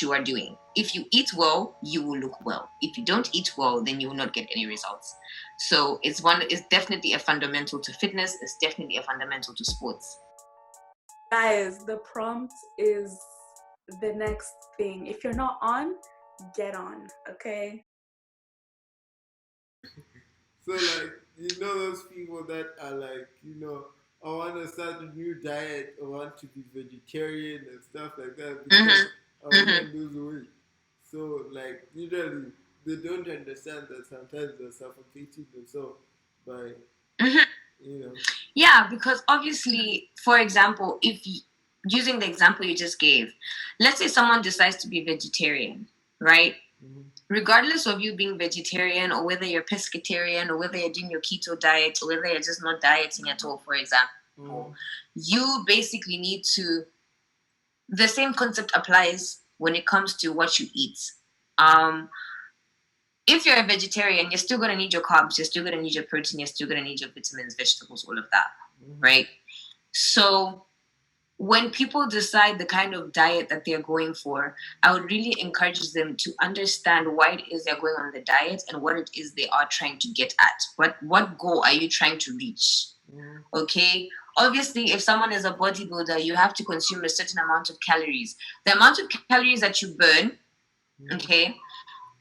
you are doing. If you eat well, you will look well. If you don't eat well, then you will not get any results. So it's definitely a fundamental to fitness. It's definitely a fundamental to sports. Guys, the prompt is the next thing. If you're not on, get on, okay? So like, those people that are like, I want to start a new diet. I want to be vegetarian and stuff like that because I want to lose weight. So like, literally, they don't understand that sometimes they're suffocating themselves by, Yeah, because obviously, for example, using the example you just gave, let's say someone decides to be vegetarian, right? Regardless of you being vegetarian or whether you're pescatarian or whether you're doing your keto diet or whether you're just not dieting at all, for example, you basically need to, the same concept applies when it comes to what you eat. If you're a vegetarian, you're still going to need your carbs, you're still going to need your protein, you're still going to need your vitamins, vegetables, all of that, right? So when people decide the kind of diet that they're going for, I would really encourage them to understand why it is they're going on the diet and what it is they are trying to get at. What goal are you trying to reach? Okay? Obviously, if someone is a bodybuilder, you have to consume a certain amount of calories. The amount of calories that you burn, okay,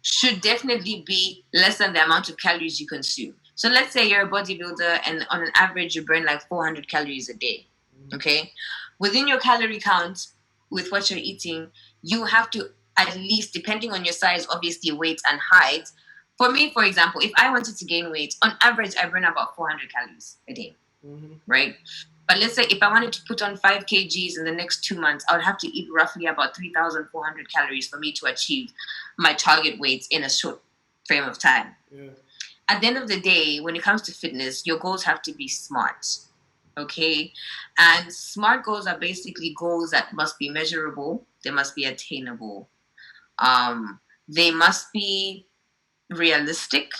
should definitely be less than the amount of calories you consume. So let's say you're a bodybuilder and on an average you burn like 400 calories a day. Okay? Within your calorie count with what you're eating, you have to at least, depending on your size, obviously weight and height. For me, for example, if I wanted to gain weight, on average I burn about 400 calories a day. Right? But let's say if I wanted to put on 5 kgs in the next 2 months, I would have to eat roughly about 3,400 calories for me to achieve my target weight in a short frame of time. At the end of the day, when it comes to fitness, your goals have to be smart. Okay? And smart goals are basically goals that must be measurable, they must be attainable, they must be realistic.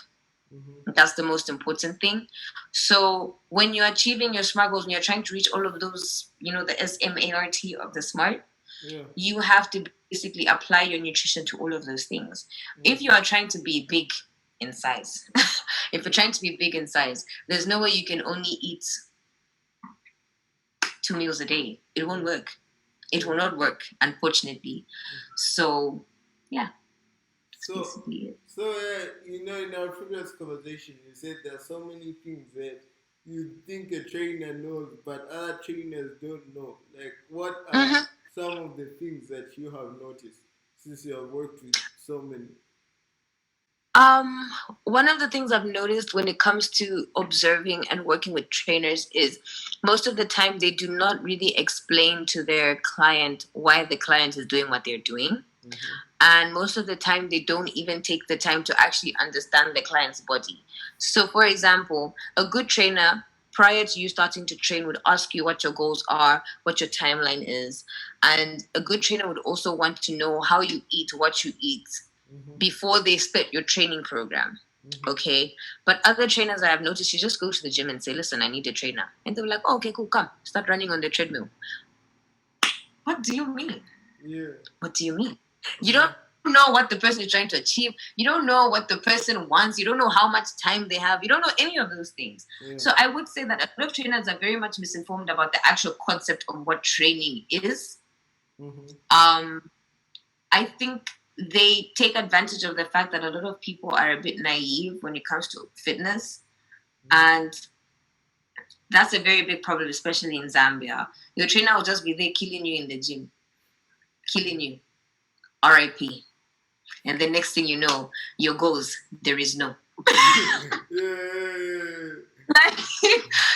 That's the most important thing. So when you're achieving your SMART goals, when you're trying to reach all of those, the SMART of the SMART, you have to basically apply your nutrition to all of those things. If you are trying to be big in size, if you're trying to be big in size, there's no way you can only eat 2 meals a day. It won't work. It will not work, unfortunately. So, yeah. So, in our previous conversation, you said there are so many things that you think a trainer knows, but other trainers don't know. Like, what are some of the things that you have noticed since you have worked with so many? One of the things I've noticed when it comes to observing and working with trainers is most of the time they do not really explain to their client why the client is doing what they're doing. And most of the time they don't even take the time to actually understand the client's body. So for example, a good trainer prior to you starting to train would ask you what your goals are, what your timeline is. And a good trainer would also want to know how you eat, what you eat before they split your training program. Okay. But other trainers I have noticed, you just go to the gym and say, listen, I need a trainer. And they're like, oh, okay, cool, come, start running on the treadmill. What do you mean? What do you mean? You don't know what the person is trying to achieve. You don't know what the person wants. You don't know how much time they have. You don't know any of those things. So I would say that a lot of trainers are very much misinformed about the actual concept of what training is. I think they take advantage of the fact that a lot of people are a bit naive when it comes to fitness. And that's a very big problem, especially in Zambia. Your trainer will just be there killing you in the gym. Killing you. RIP. And the next thing you know, your goals, there is no. Like,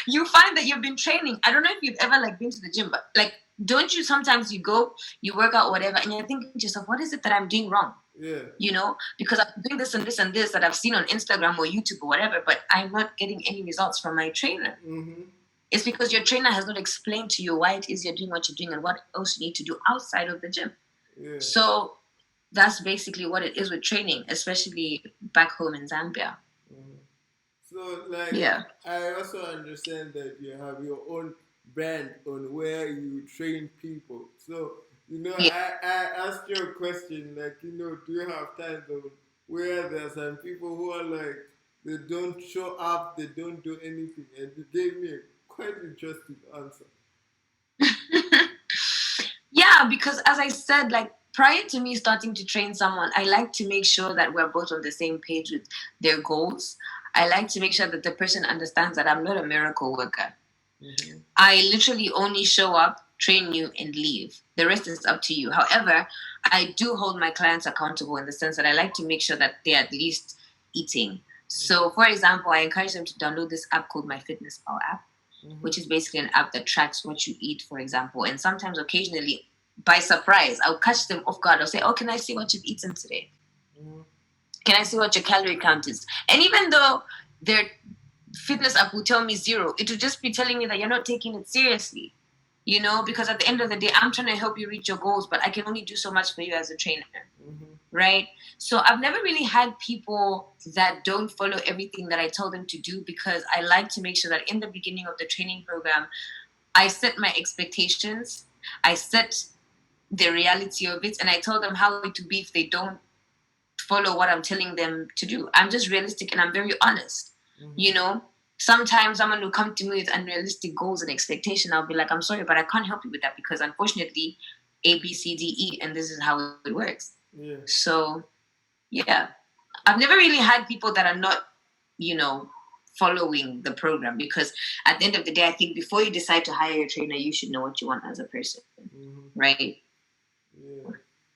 you find that you've been training. I don't know if you've ever been to the gym, but don't you sometimes you go, you work out, whatever, and you're thinking to yourself, what is it that I'm doing wrong? Because I'm doing this and this and this that I've seen on Instagram or YouTube or whatever, but I'm not getting any results from my trainer. It's because your trainer has not explained to you why it is you're doing what you're doing and what else you need to do outside of the gym. So that's basically what it is with training, especially back home in Zambia. So, I also understand that you have your own brand on where you train people. So, You know, Yeah. I asked you a question like, you know, do you have times of where there are some people who are like, they don't show up, they don't do anything, and you gave me a quite interesting answer. Yeah, because as I said, like prior to me starting to train someone, I like to make sure that we're both on the same page with their goals. I like to make sure that the person understands that I'm not a miracle worker. Mm-hmm. I literally only show up, train you, and leave. The rest is up to you. However, I do hold my clients accountable in the sense that I like to make sure that they're at least eating. So, for example, I encourage them to download this app called My Fitness Pal app, which is basically an app that tracks what you eat, for example. And sometimes, occasionally, by surprise, I'll catch them off guard. I'll say, "Oh, can I see what you've eaten today? Mm-hmm. Can I see what your calorie count is?" And even though their fitness app will tell me zero, it will just be telling me that you're not taking it seriously. You know, because at the end of the day, I'm trying to help you reach your goals, but I can only do so much for you as a trainer. Mm-hmm. Right? So I've never really had people that don't follow everything that I tell them to do, because I like to make sure that in the beginning of the training program, I set my expectations, I set the reality of it, and I tell them how it will be if they don't follow what I'm telling them to do. I'm just realistic and I'm very honest. Mm-hmm. You know, sometimes someone will come to me with unrealistic goals and expectation. I'll be like, I'm sorry, but I can't help you with that, because unfortunately, A, B, C, D, E, and this is how it works. Yeah. So, yeah, I've never really had people that are not, you know, following the program, because at the end of the day, I think before you decide to hire a trainer, you should know what you want as a person, right? Yeah.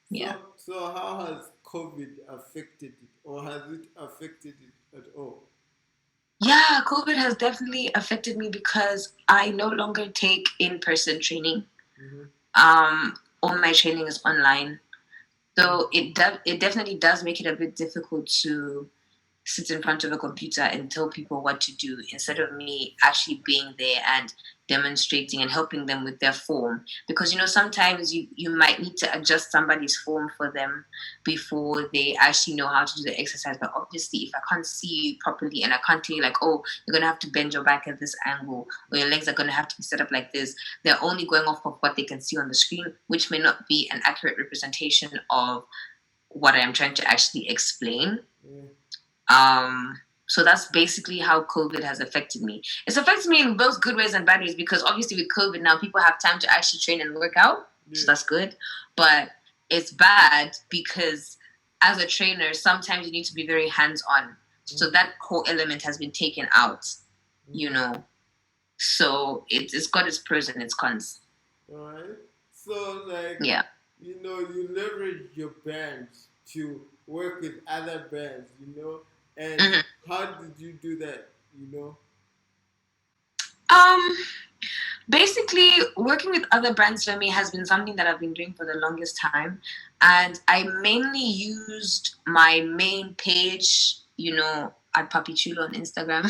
Yeah. So how has COVID affected it, or has it affected it at all? Yeah, COVID has definitely affected me because I no longer take in-person training. All my training is online. So it definitely does make it a bit difficult to sit in front of a computer and tell people what to do, instead of me actually being there and demonstrating and helping them with their form. Because, you know, sometimes you might need to adjust somebody's form for them before they actually know how to do the exercise. But obviously, if I can't see you properly and I can't tell you, like, oh, you're going to have to bend your back at this angle, or your legs are going to have to be set up like this, they're only going off of what they can see on the screen, which may not be an accurate representation of what I am trying to actually explain. So that's basically how COVID has affected me. It's affected me in both good ways and bad ways, because obviously with COVID now people have time to actually train and work out. So that's good. But it's bad because as a trainer, sometimes you need to be very hands-on. So that whole element has been taken out, you know. So it's got its pros and its cons. All right. So, like, yeah, you know, you leverage your bands to work with other bands, you know, and how did you do that, you know? Basically, working with other brands for me has been something that I've been doing for the longest time. And I mainly used my main page, you know, at Papi Chulo on Instagram.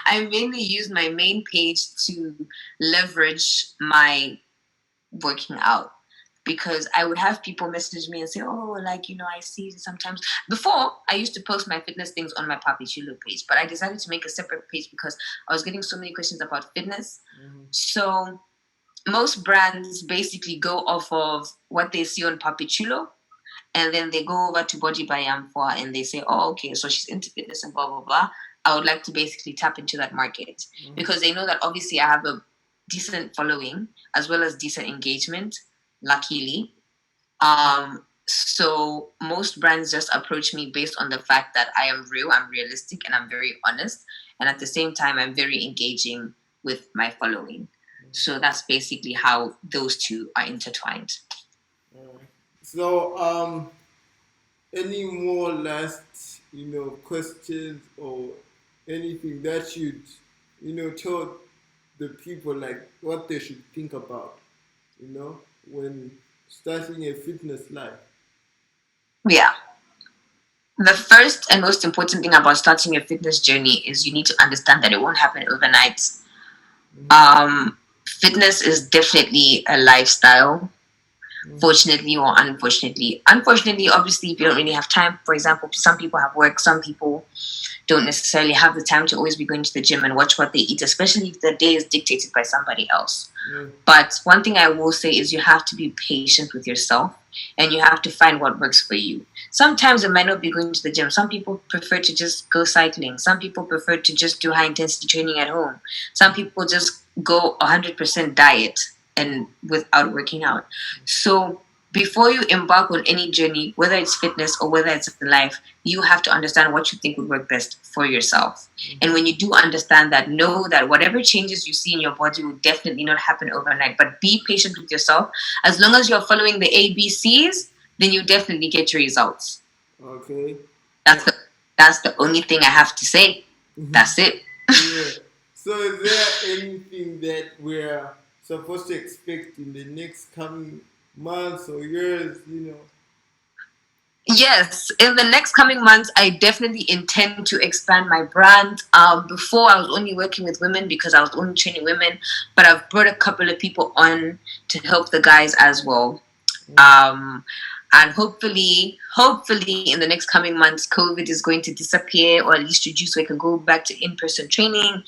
I mainly used my main page to leverage my working out, because I would have people message me and say, oh, like, you know, I see sometimes. Before, I used to post my fitness things on my Papi Chulo page, but I decided to make a separate page because I was getting so many questions about fitness. So most brands basically go off of what they see on Papi Chulo, and then they go over to Body by Yamfwa and they say, oh, okay, so she's into fitness and blah, blah, blah. I would like to basically tap into that market, because they know that obviously I have a decent following as well as decent engagement, luckily. So most brands just approach me based on the fact that I am real, I'm realistic, and I'm very honest. And at the same time, I'm very engaging with my following. So that's basically how those two are intertwined. So, any more last, you know, questions or anything that you'd, you know, tell the people, like, what they should think about, you know, when starting a fitness life? Yeah. The first and most important thing about starting a fitness journey is you need to understand that it won't happen overnight. Fitness is definitely a lifestyle, fortunately or unfortunately. Unfortunately, obviously, if you don't really have time, for example, some people have work, some people, don't necessarily have the time to always be going to the gym and watch what they eat, especially if the day is dictated by somebody else. But one thing I will say is you have to be patient with yourself and you have to find what works for you. Sometimes it might not be going to the gym. Some people prefer to just go cycling. Some people prefer to just do high intensity training at home. Some people just go 100% diet and without working out. So before you embark on any journey, whether it's fitness or whether it's in life, you have to understand what you think would work best for yourself. And when you do understand that, know that whatever changes you see in your body will definitely not happen overnight. But be patient with yourself. As long as you're following the ABCs, then you definitely get your results. Okay. That's the only thing I have to say. That's it. Yeah. So is there anything that we're supposed to expect in the next coming months or years, Yes, in the next coming months, I definitely intend to expand my brand. Before, I was only working with women because I was only training women, but I've brought a couple of people on to help the guys as well. And hopefully in the next coming months, COVID is going to disappear or at least reduce so we can go back to in-person training.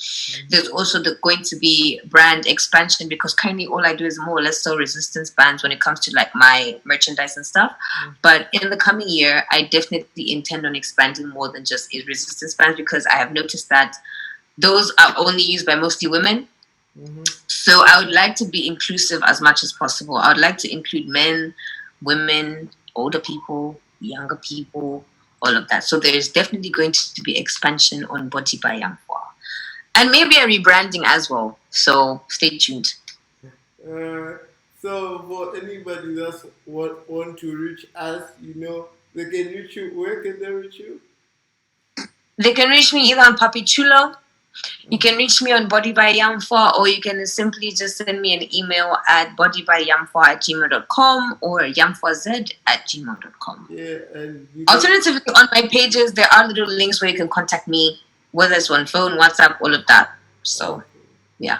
There's also going to be brand expansion because currently all I do is more or less sell resistance bands when it comes to like my merchandise and stuff. But in the coming year, I definitely intend on expanding more than just resistance bands because I have noticed that those are only used by mostly women. So I would like to be inclusive as much as possible. I would like to include men, women, older people, younger people, all of that. So there is definitely going to be expansion on Body by Yamfwa. And maybe a rebranding as well. So stay tuned. So for anybody that's want to reach us, they can reach you. Where can they reach you? They can reach me either on Papi Chulo. You can reach me on Body by Yamfwa, or you can simply just send me an email at bodybyamfwa@gmail.com or yamfwaz@gmail.com. Yeah, and alternatively, on my pages, there are little links where you can contact me, whether it's on phone, WhatsApp, all of that. So, yeah.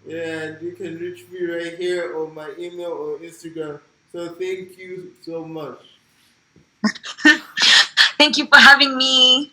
Yeah, and you can reach me right here on my email or Instagram. So thank you so much. Thank you for having me.